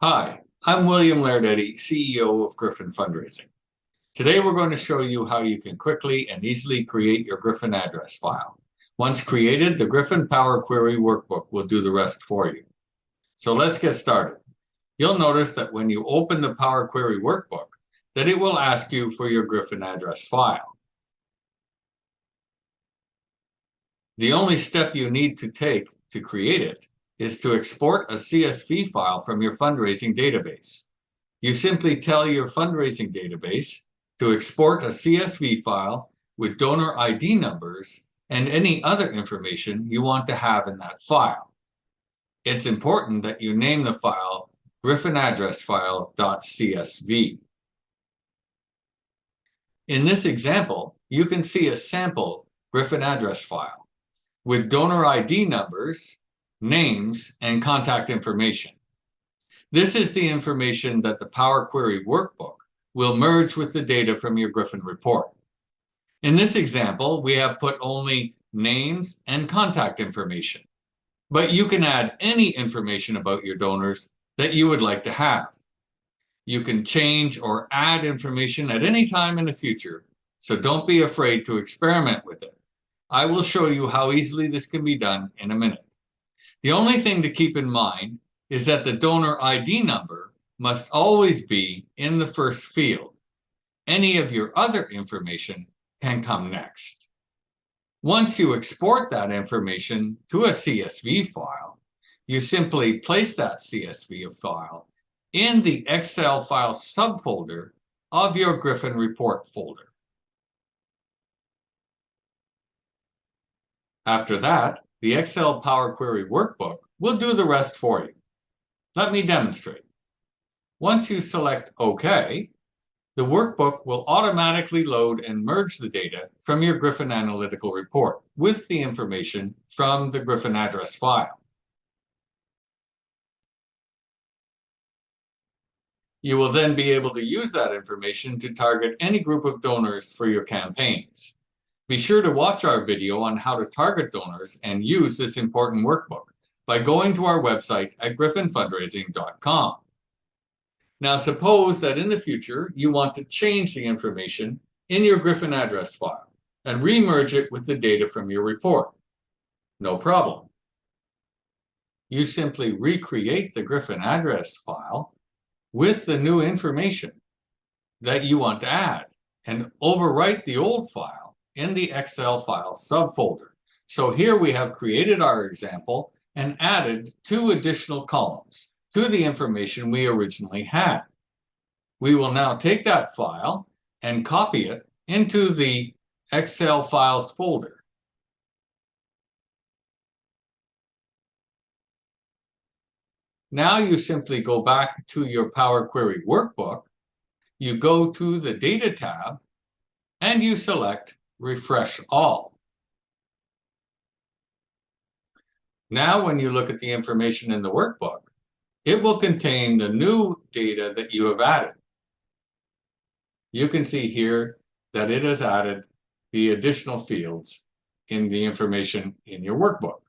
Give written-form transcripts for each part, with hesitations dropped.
Hi, I'm William Lairdetti, CEO of Gryphon Fundraising. Today we're going to show you how you can quickly and easily create your Gryphon address file. Once created, the Gryphon Power Query Workbook will do the rest for you. So let's get started. You'll notice that when you open the Power Query Workbook, that it will ask you for your Gryphon address file. The only step you need to take to create it is to export a CSV file from your fundraising database. You simply tell your fundraising database to export a CSV file with donor ID numbers and any other information you want to have in that file. It's important that you name the file GryphonAddressFile.csv. In this example, you can see a sample Gryphon address file with donor ID numbers, names, and contact information. This is the information that the Power Query Workbook will merge with the data from your Gryphon report. In this example, we have put only names and contact information, but you can add any information about your donors that you would like to have. You can change or add information at any time in the future, so don't be afraid to experiment with it. I will show you how easily this can be done in a minute. The only thing to keep in mind is that the donor ID number must always be in the first field. Any of your other information can come next. Once you export that information to a CSV file, you simply place that CSV file in the Excel file subfolder of your Gryphon report folder. After that, the Excel Power Query Workbook will do the rest for you. Let me demonstrate. Once you select OK, the workbook will automatically load and merge the data from your Gryphon Analytical Report with the information from the Gryphon address file. You will then be able to use that information to target any group of donors for your campaigns. Be sure to watch our video on how to target donors and use this important workbook by going to our website at GryphonFundraising.com. Now, suppose that in the future you want to change the information in your Gryphon address file and remerge it with the data from your report. No problem. You simply recreate the Gryphon address file with the new information that you want to add and overwrite the old file in the Excel file subfolder. So here we have created our example and added 2 additional columns to the information we originally had. We will now take that file and copy it into the Excel files folder. Now you simply go back to your Power Query Workbook, you go to the Data tab, and you select Refresh All. Now when you look at the information in the workbook, it will contain the new data that you have added. You can see here that it has added the additional fields in the information in your workbook.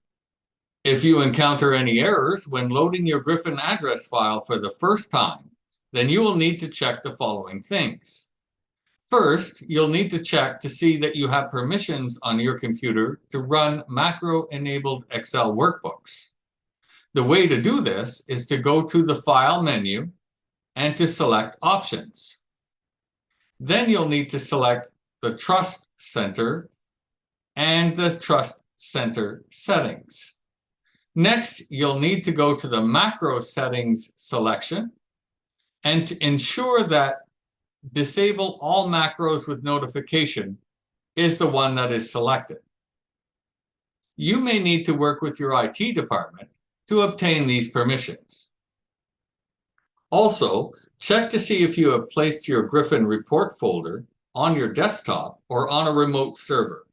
If you encounter any errors when loading your Gryphon address file for the first time, then you will need to check the following things. First, you'll need to check to see that you have permissions on your computer to run macro-enabled Excel workbooks. The way to do this is to go to the File menu and to select Options. Then you'll need to select the Trust Center and the Trust Center settings. Next, you'll need to go to the Macro Settings selection and to ensure that Disable all macros with notification is the one that is selected. You may need to work with your IT department to obtain these permissions. Also, check to see if you have placed your Gryphon report folder on your desktop or on a remote server.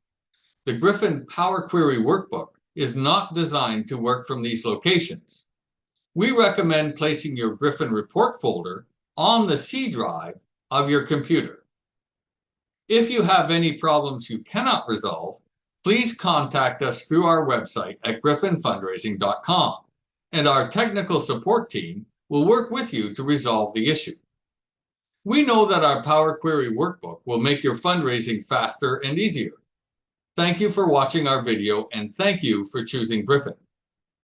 The Gryphon Power Query Workbook is not designed to work from these locations. We recommend placing your Gryphon report folder on the C drive of your computer. If you have any problems you cannot resolve, please contact us through our website at GryphonFundraising.com, and our technical support team will work with you to resolve the issue. We know that our Power Query Workbook will make your fundraising faster and easier. Thank you for watching our video, and thank you for choosing Gryphon.